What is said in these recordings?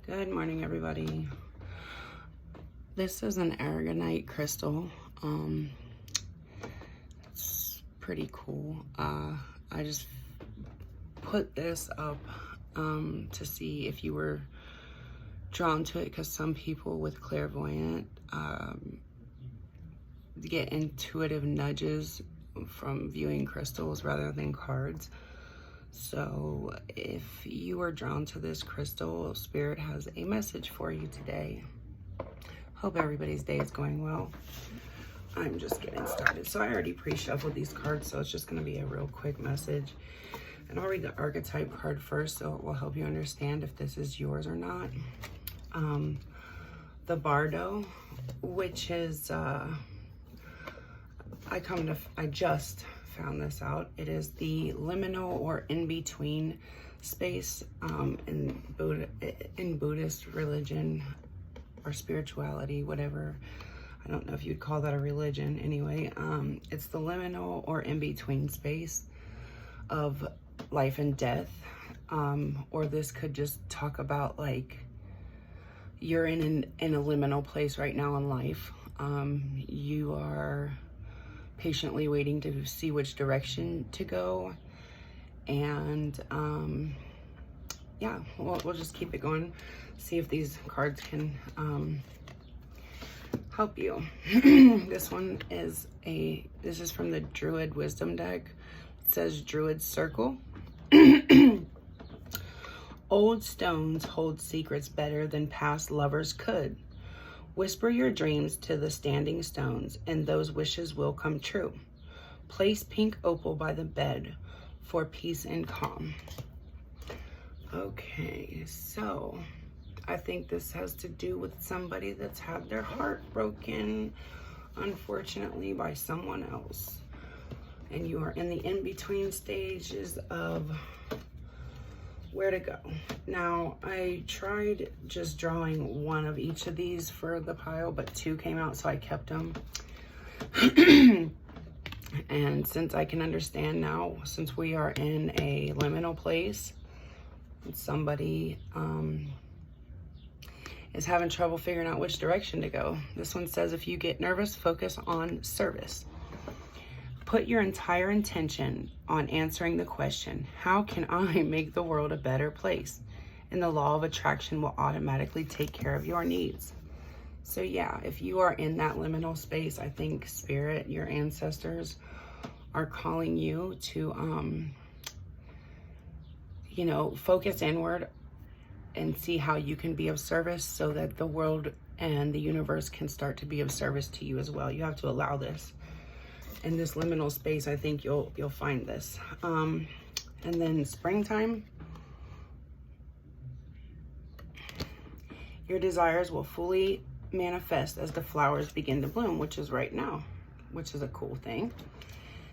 Good morning, everybody. This is an Ergonite Crystal. It's pretty cool. I just put this up to see if you were drawn to it, because some people with clairvoyant get intuitive nudges from viewing crystals rather than cards. So if you are drawn to this crystal, Spirit has a message for you today. Hope everybody's day is going well. I'm just getting started. So I already pre-shuffled these cards, so it's just going to be a real quick message. And I'll read the archetype card first, so it will help you understand if this is yours or not. The Bardo, which is, I just found this out. It is the liminal or in-between space in Buddhist religion or spirituality, whatever. I don't know if you'd call that a religion. Anyway, it's the liminal or in-between space of life and death. Or this could just talk about like you're in a liminal place right now in life. You are patiently waiting to see which direction to go, and yeah, we'll just keep it going, see if these cards can help you. This is from the Druid Wisdom deck. It says Druid Circle. Old stones hold secrets better than past lovers could. Whisper your dreams to the standing stones, and those wishes will come true. Place pink opal by the bed for peace and calm. Okay, so I think this has to do with somebody that's had their heart broken, unfortunately, by someone else. And you are in the in-between stages of where to go. Now, I tried just drawing one of each of these for the pile, but two came out, so I kept them. And since I can understand now, since we are in a liminal place, somebody is having trouble figuring out which direction to go. This one says, if you get nervous, focus on service. Put your entire intention on answering the question, how can I make the world a better place? And the law of attraction will automatically take care of your needs. So yeah, if you are in that liminal space, I think Spirit, your ancestors, are calling you to, focus inward and see how you can be of service, so that the world and the universe can start to be of service to you as well. You have to allow this. In this liminal space, I think you'll find this. And then springtime, your desires will fully manifest as the flowers begin to bloom, which is right now, which is a cool thing.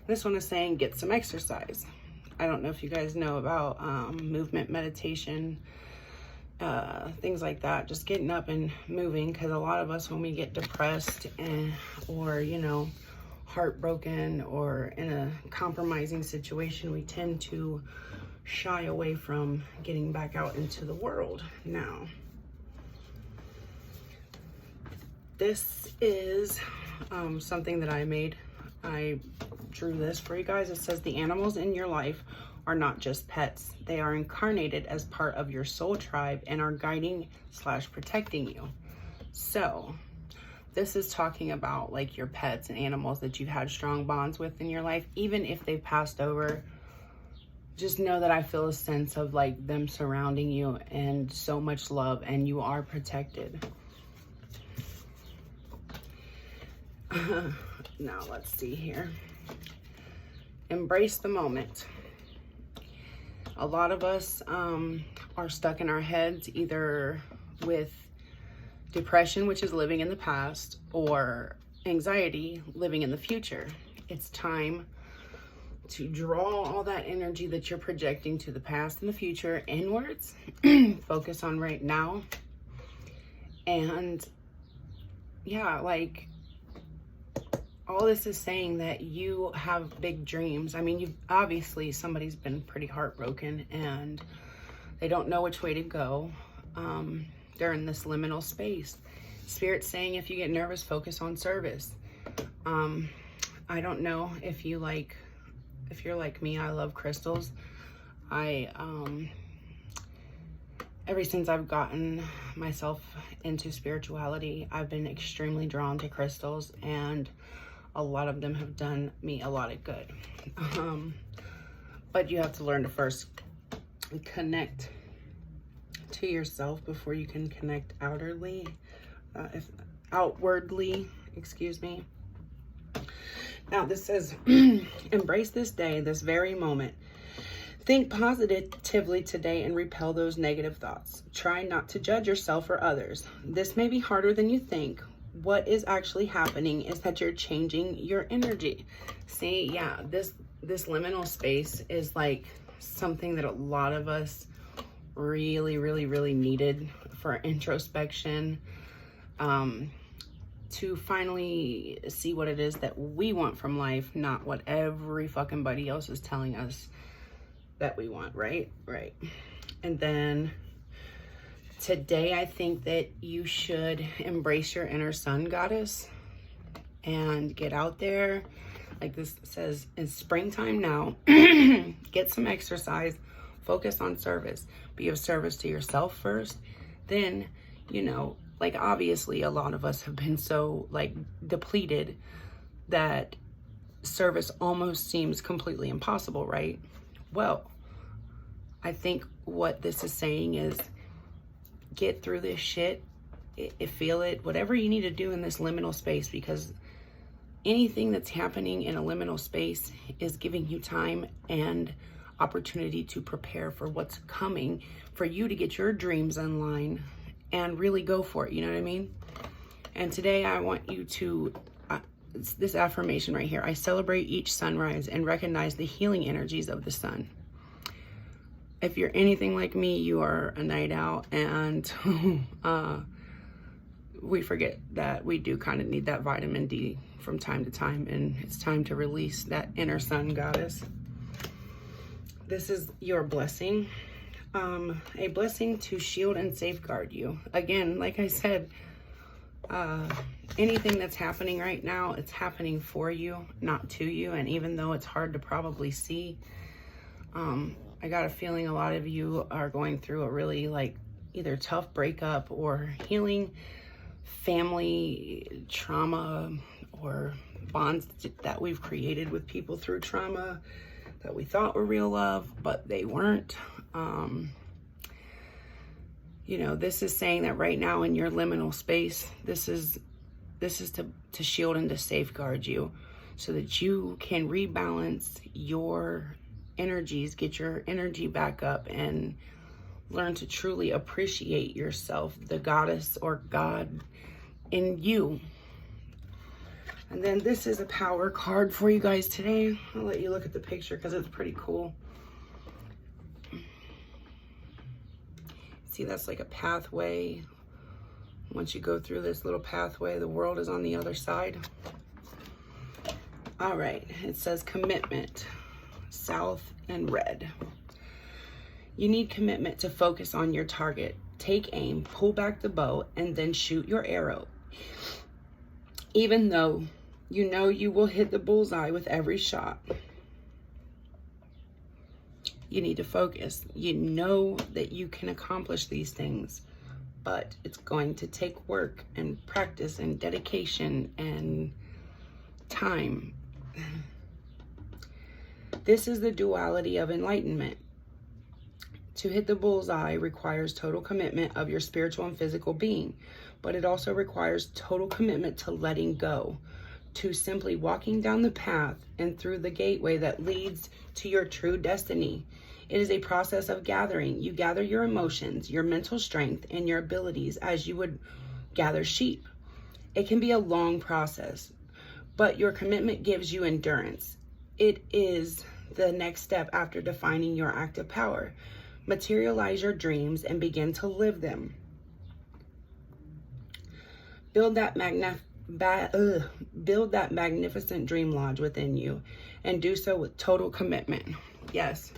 This one is saying get some exercise. I don't know if you guys know about movement, meditation, things like that, just getting up and moving, because a lot of us, when we get depressed or heartbroken or in a compromising situation, we tend to shy away from getting back out into the world. Now, this is something that I made. I drew this for you guys. It says the animals in your life are not just pets. They are incarnated as part of your soul tribe and are guiding / protecting you. So this is talking about like your pets and animals that you've had strong bonds with in your life. Even if they've passed over, just know that I feel a sense of like them surrounding you and so much love, and you are protected. Now let's see here. Embrace the moment. A lot of us are stuck in our heads, either with depression, which is living in the past, or anxiety, living in the future. It's time to draw all that energy that you're projecting to the past and the future inwards. Focus on right now. And yeah, like all this is saying that you have big dreams. I mean, obviously somebody's been pretty heartbroken and they don't know which way to go. during this liminal space. Spirit's saying if you get nervous, focus on service. I don't know if you're like me, I love crystals. Ever since I've gotten myself into spirituality, I've been extremely drawn to crystals, and a lot of them have done me a lot of good. But you have to learn to first connect to yourself before you can connect outwardly, excuse me. Now this says, embrace this day, this very moment. Think positively today and repel those negative thoughts. Try not to judge yourself or others. This may be harder than you think. What is actually happening is that you're changing your energy. See, yeah, this liminal space is like something that a lot of us really, really, really needed for introspection, to finally see what it is that we want from life, not what every fucking buddy else is telling us that we want, right? Right. And then today, I think that you should embrace your inner sun goddess and get out there. Like this says, it's springtime now. Get some exercise, focus on service, be of service to yourself first. Then, you know, like obviously a lot of us have been so like depleted that service almost seems completely impossible, right? Well, I think what this is saying is get through this shit, feel it, whatever you need to do in this liminal space, because anything that's happening in a liminal space is giving you time and opportunity to prepare for what's coming, for you to get your dreams in line and really go for it, you know what I mean? And today I want you to, this affirmation right here, I celebrate each sunrise and recognize the healing energies of the sun. If you're anything like me, you are a night owl, and we forget that we do kind of need that vitamin D from time to time, and it's time to release that inner sun goddess. This is your blessing. A blessing to shield and safeguard you. Again, like I said, anything that's happening right now, it's happening for you, not to you. And even though it's hard to probably see, I got a feeling a lot of you are going through a really like either tough breakup or healing family trauma or bonds that we've created with people through trauma that we thought were real love, but they weren't. You know, this is saying that right now in your liminal space, this is to shield and to safeguard you so that you can rebalance your energies, get your energy back up, and learn to truly appreciate yourself, the goddess or God in you. And then this is a power card for you guys today. I'll let you look at the picture because it's pretty cool. See, that's like a pathway. Once you go through this little pathway, the world is on the other side. All right, it says commitment, south and red. You need commitment to focus on your target. Take aim, pull back the bow, and then shoot your arrow. Even though you know you will hit the bullseye with every shot, you need to focus. You know that you can accomplish these things, but it's going to take work and practice and dedication and time. This is the duality of enlightenment. To hit the bullseye requires total commitment of your spiritual and physical being, but it also requires total commitment to letting go, to simply walking down the path and through the gateway that leads to your true destiny. It is a process of gathering. You gather your emotions, your mental strength, and your abilities as you would gather sheep. It can be a long process, but your commitment gives you endurance. It is the next step after defining your active power. Materialize your dreams and begin to live them. Build that magnificent dream lodge within you, and do so with total commitment. Yes.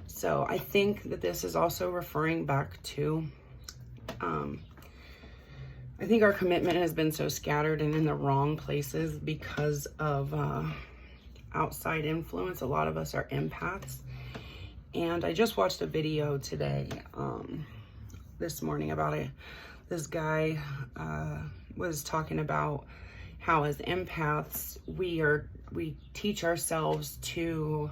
So I think that this is also referring back to I think our commitment has been so scattered and in the wrong places because of outside influence. A lot of us are empaths. And I just watched a video today, this morning, about this guy was talking about how as empaths, we teach ourselves to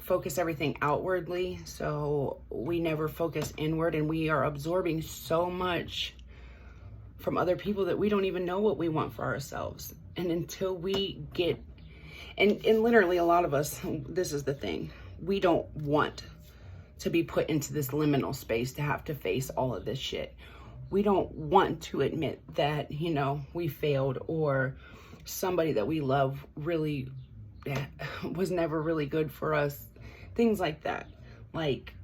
focus everything outwardly, so we never focus inward, and we are absorbing so much from other people that we don't even know what we want for ourselves. And until we get, and literally a lot of us, this is the thing, we don't want to be put into this liminal space to have to face all of this shit. We don't want to admit that, you know, we failed, or somebody that we love really was never really good for us. Things like that. Like,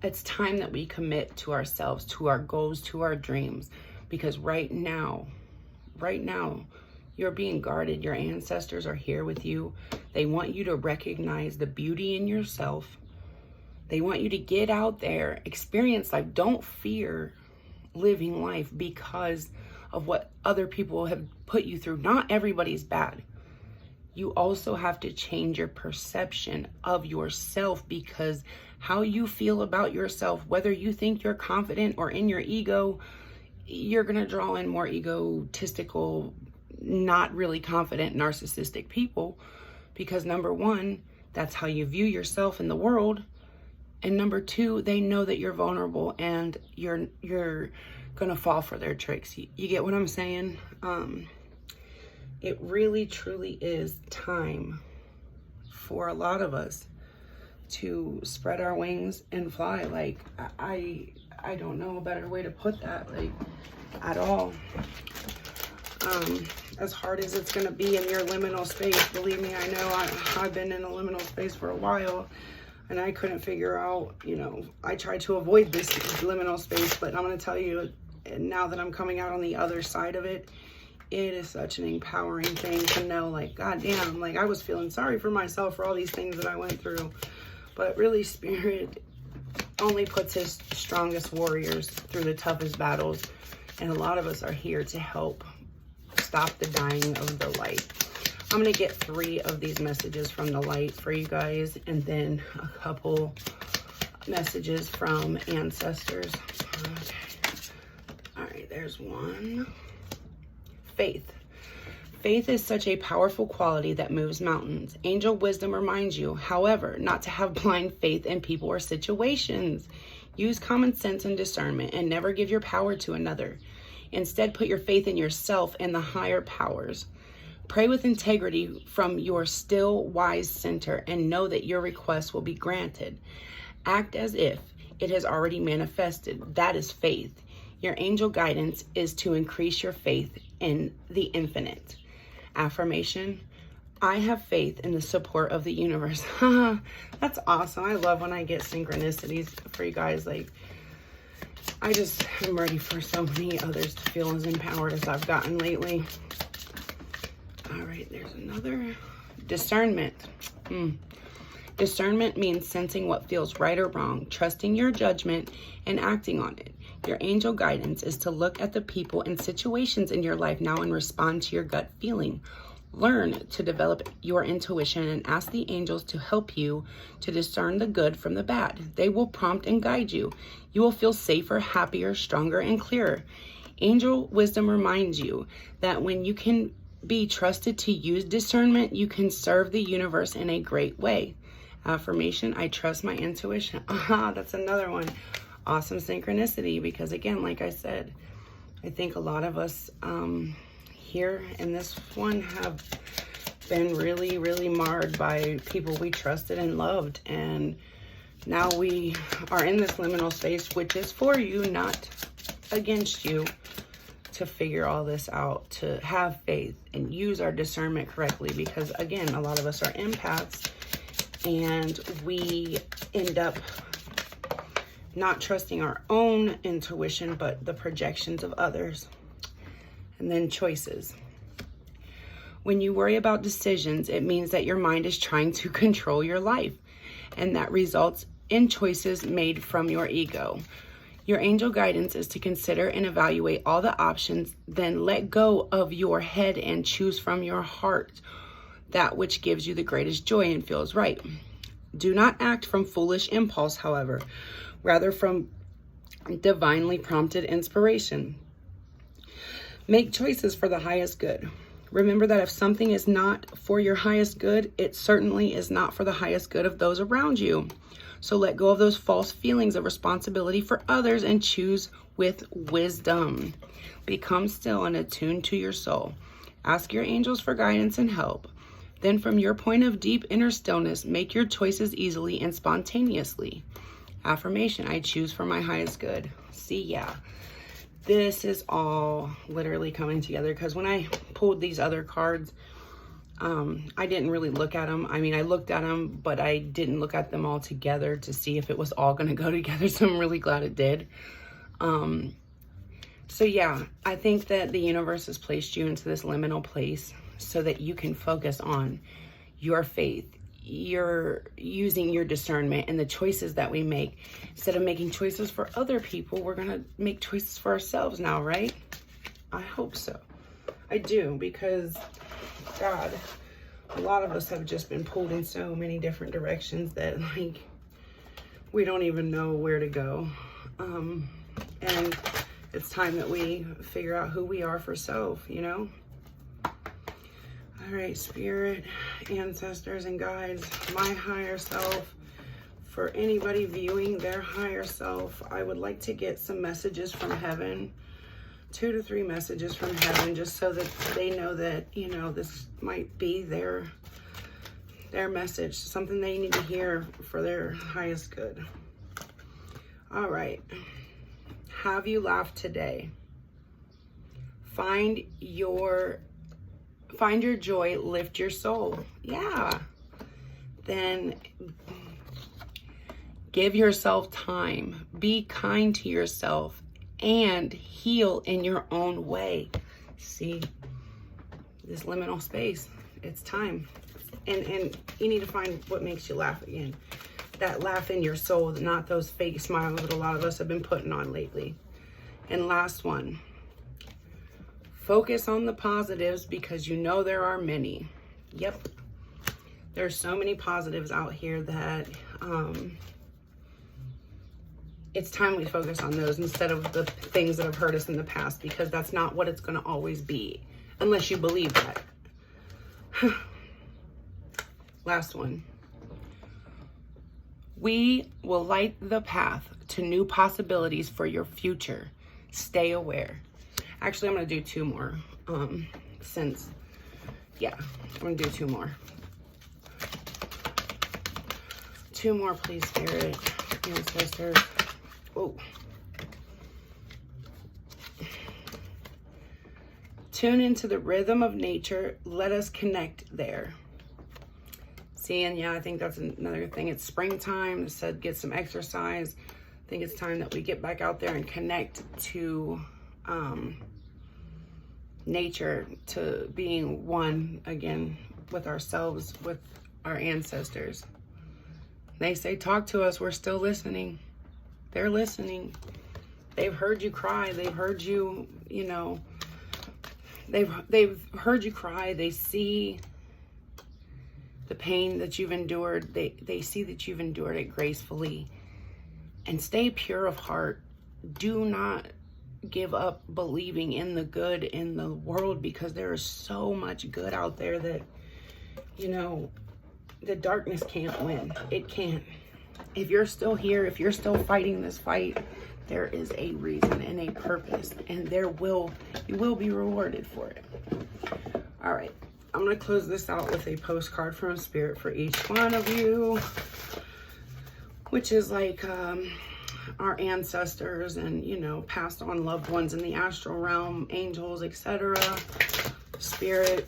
it's time that we commit to ourselves, to our goals, to our dreams. Because right now, you're being guarded. Your ancestors are here with you. They want you to recognize the beauty in yourself. They want you to get out there, experience life. Don't fear living life because of what other people have put you through. Not everybody's bad. You also have to change your perception of yourself, because how you feel about yourself, whether you think you're confident or in your ego, you're going to draw in more egotistical, not really confident, narcissistic people. Because number one, that's how you view yourself in the world. And number two, they know that you're vulnerable and you're going to fall for their tricks. You get what I'm saying? It really, truly is time for a lot of us to spread our wings and fly. Like, I don't know a better way to put that, like, at all. As hard as it's going to be in your liminal space, believe me, I know I've been in a liminal space for a while, and I couldn't figure out, you know, I tried to avoid this liminal space, but I'm going to tell you, now that I'm coming out on the other side of it, it is such an empowering thing to know, like, goddamn, like, I was feeling sorry for myself for all these things that I went through. But really, Spirit only puts his strongest warriors through the toughest battles. And a lot of us are here to help stop the dying of the light. I'm going to get 3 of these messages from the light for you guys, and then a couple messages from ancestors. Okay. All right, there's one. Faith. Faith is such a powerful quality that moves mountains. Angel wisdom reminds you, however, not to have blind faith in people or situations. Use common sense and discernment, and never give your power to another. Instead, put your faith in yourself and the higher powers. Pray with integrity from your still, wise center, and know that your request will be granted. Act as if it has already manifested. That is faith. Your angel guidance is to increase your faith in the infinite. Affirmation: I have faith in the support of the universe. That's awesome. I love when I get synchronicities for you guys. Like, I just am ready for so many others to feel as empowered as I've gotten lately. All right, there's another. Discernment. Discernment means sensing what feels right or wrong, trusting your judgment, and acting on it. Your angel guidance is to look at the people and situations in your life now and respond to your gut feeling. Learn to develop your intuition and ask the angels to help you to discern the good from the bad. They will prompt and guide you. You will feel safer, happier, stronger, and clearer. Angel wisdom reminds you that when you can be trusted to use discernment, you can serve the universe in a great way. Affirmation: I trust my intuition. That's another one. Awesome synchronicity, because again, like I said, I think a lot of us here in this one have been really, really marred by people we trusted and loved, and now we are in this liminal space, which is for you, not against you, to figure all this out, to have faith and use our discernment correctly, because again, a lot of us are empaths, and we end up not trusting our own intuition, but the projections of others. And then choices. When you worry about decisions, it means that your mind is trying to control your life, and that results in choices made from your ego. Your angel guidance is to consider and evaluate all the options, then let go of your head and choose from your heart that which gives you the greatest joy and feels right. Do not act from foolish impulse, however, rather from divinely prompted inspiration. Make choices for the highest good. Remember that if something is not for your highest good, it certainly is not for the highest good of those around you. So let go of those false feelings of responsibility for others and choose with wisdom. Become still and attuned to your soul. Ask your angels for guidance and help. Then from your point of deep inner stillness, make your choices easily and spontaneously. Affirmation, I choose for my highest good. See, yeah, this is all literally coming together, because when I pulled these other cards, I didn't really look at them. I mean, I looked at them, but I didn't look at them all together to see if it was all going to go together. So I'm really glad it did. So yeah, I think that the universe has placed you into this liminal place so that you can focus on your faith. You're using your discernment and the choices that we make. Instead of making choices for other people, we're going to make choices for ourselves now, right? I hope so. I do, because God, a lot of us have just been pulled in so many different directions that, like, we don't even know where to go. And it's time that we figure out who we are for self, you know? All right, spirit, ancestors, and guides, my higher self. For anybody viewing their higher self, I would like to get some messages from heaven, 2 to 3 messages from heaven, just so that they know that, you know, this might be their message, something they need to hear for their highest good. All right. Have you laughed today? Find your joy, lift your soul. Yeah. Then give yourself time. Be kind to yourself and heal in your own way. See, this liminal space, it's time. And you need to find what makes you laugh again. That laugh in your soul, not those fake smiles that a lot of us have been putting on lately. And last one. Focus on the positives, because you know there are many. Yep. There's so many positives out here that it's time we focus on those instead of the things that have hurt us in the past, because that's not what it's going to always be, unless you believe that. Last one. We will light the path to new possibilities for your future. Stay aware. Actually, I'm going to do 2 more, I'm going to do 2 more. 2 more, please, spirit, ancestors. Whoa. Tune into the rhythm of nature. Let us connect there. See, and yeah, I think that's another thing. It's springtime. It said get some exercise. I think it's time that we get back out there and connect to nature, to being one again with ourselves, with our ancestors. They say, talk to us. We're still listening. They're listening. They've heard you cry. They've heard you, you know, they've heard you cry. They see the pain that you've endured. They see that you've endured it gracefully. And stay pure of heart. Do not give up believing in the good in the world, because there is so much good out there that, you know, the darkness can't win. It can't. If you're still here, if you're still fighting this fight, there is a reason and a purpose, and you will be rewarded for it. All right. I'm going to close this out with a postcard from Spirit for each one of you, which is like our ancestors and, you know, passed on loved ones in the astral realm, angels, etc. Spirit,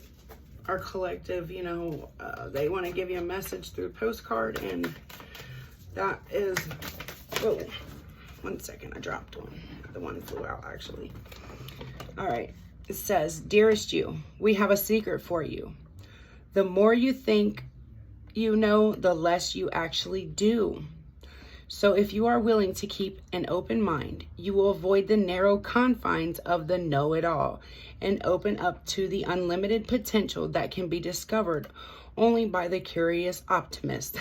our collective, you know, they want to give you a message through postcard, and that is, whoa, 1 second, I dropped one. The one flew out, actually. All right. It says, dearest you, we have a secret for you. The more you think you know, the less you actually do. So if you are willing to keep an open mind, you will avoid the narrow confines of the know-it-all and open up to the unlimited potential that can be discovered only by the curious optimist.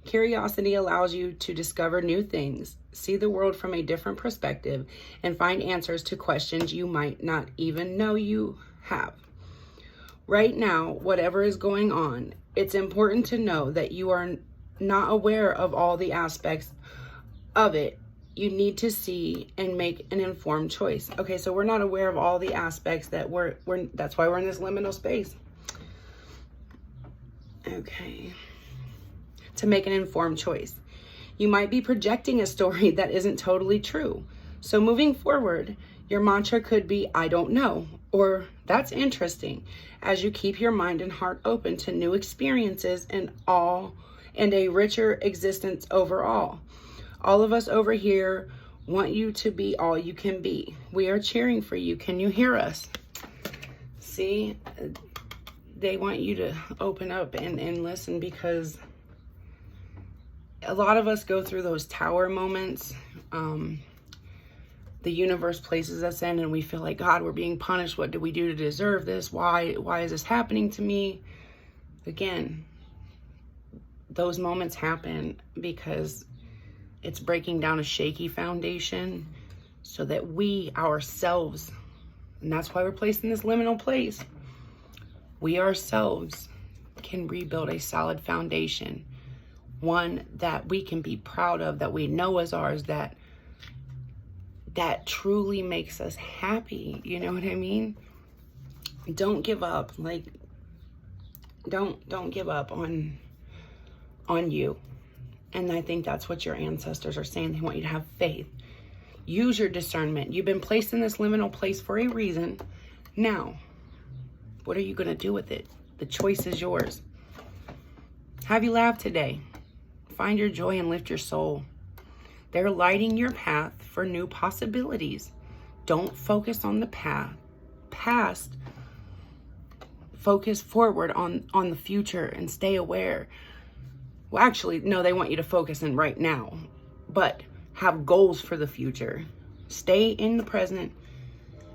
Curiosity allows you to discover new things, see the world from a different perspective, and find answers to questions you might not even know you have. Right now, whatever is going on, it's important to know that you are not aware of all the aspects of it. You need to see and make an informed choice. Okay, so we're not aware of all the aspects that that's why we're in this liminal space. Okay. To make an informed choice. You might be projecting a story that isn't totally true. So moving forward, your mantra could be, I don't know, or that's interesting, as you keep your mind and heart open to new experiences and a richer existence overall. All of us over here want you to be all you can be. We are cheering for you. Can you hear us? See, they want you to open up and listen, because a lot of us go through those tower moments. The universe places us in and we feel like, God, we're being punished. What did we do to deserve this? Why is this happening to me? Again, those moments happen because it's breaking down a shaky foundation so that we ourselves, and that's why we're placed in this liminal place, we ourselves can rebuild a solid foundation, one that we can be proud of, that we know is ours, that truly makes us happy. You know what I mean? Don't give up. Like, don't give up on you. And I think that's what your ancestors are saying. They want you to have faith. Use your discernment. You've been placed in this liminal place for a reason. Now, what are you going to do with it? The choice is yours. Have you laughed today? Find your joy and lift your soul. They're lighting your path for new possibilities. Don't focus on the past. Focus forward on the future and stay aware. Well, actually, no, they want you to focus in right now, but have goals for the future. Stay in the present.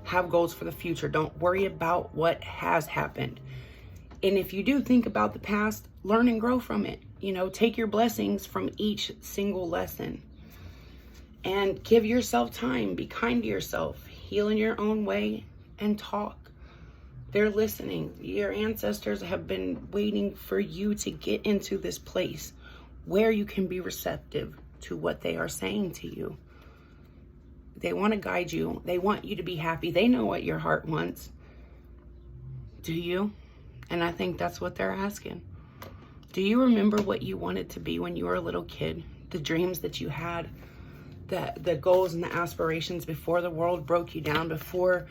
Have goals for the future. Don't worry about what has happened. And if you do think about the past, learn and grow from it. You know, take your blessings from each single lesson. And give yourself time. Be kind to yourself. Heal in your own way and talk. They're listening. Your ancestors have been waiting for you to get into this place where you can be receptive to what they are saying to you. They want to guide you. They want you to be happy. They know what your heart wants. Do you? And I think that's what they're asking. Do you remember what you wanted to be when you were a little kid? The dreams that you had? The goals and the aspirations before the world broke you down, before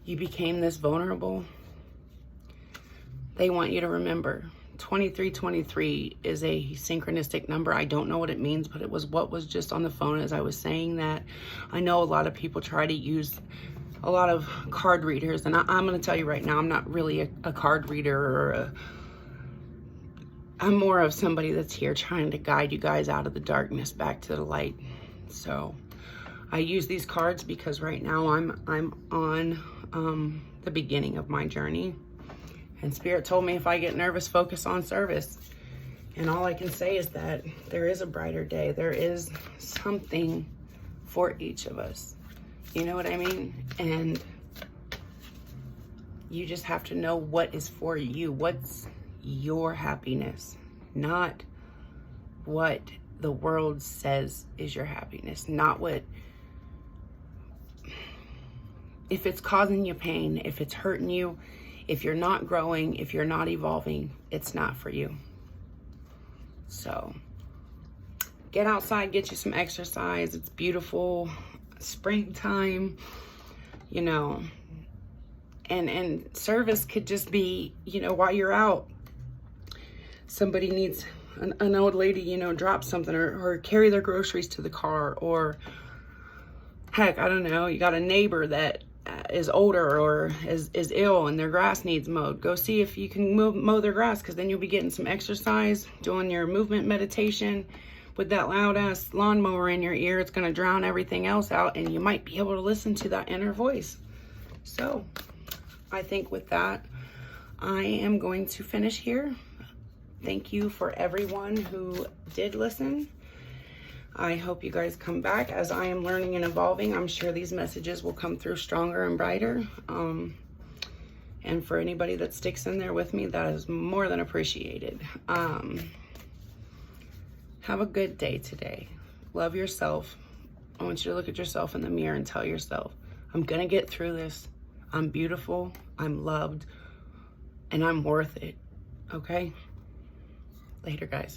you became this vulnerable? They want you to remember. 2323 is a synchronistic number. I don't know what it means, but it was what was just on the phone as I was saying that. I know a lot of people try to use a lot of card readers, and I'm going to tell you right now, I'm not really a card reader, or I'm more of somebody that's here trying to guide you guys out of the darkness back to the light. So I use these cards because right now I'm on the beginning of my journey. And Spirit told me if I get nervous, focus on service. And all I can say is that there is a brighter day. There is something for each of us. You know what I mean? And you just have to know what is for you. What's your happiness? Not what the world says is your happiness. Not what... If it's causing you pain, if it's hurting you, if you're not growing, if you're not evolving, it's not for you. So get outside, get you some exercise. It's beautiful springtime, you know, and service could just be, you know, while you're out, somebody needs an old lady, you know, drop something or carry their groceries to the car, or heck, I don't know, you got a neighbor that is older or is ill and their grass needs mowed. Go see if you can mow their grass, because then you'll be getting some exercise, doing your movement meditation, with that loud ass lawnmower in your ear, it's going to drown everything else out, and you might be able to listen to that inner voice. So I think with that, I am going to finish here. Thank you for everyone who did listen. I hope you guys come back. As I am learning and evolving, I'm sure these messages will come through stronger and brighter. And for anybody that sticks in there with me, that is more than appreciated. Have a good day today. Love yourself. I want you to look at yourself in the mirror and tell yourself, I'm gonna get through this. I'm beautiful, I'm loved, and I'm worth it, okay? Later, guys.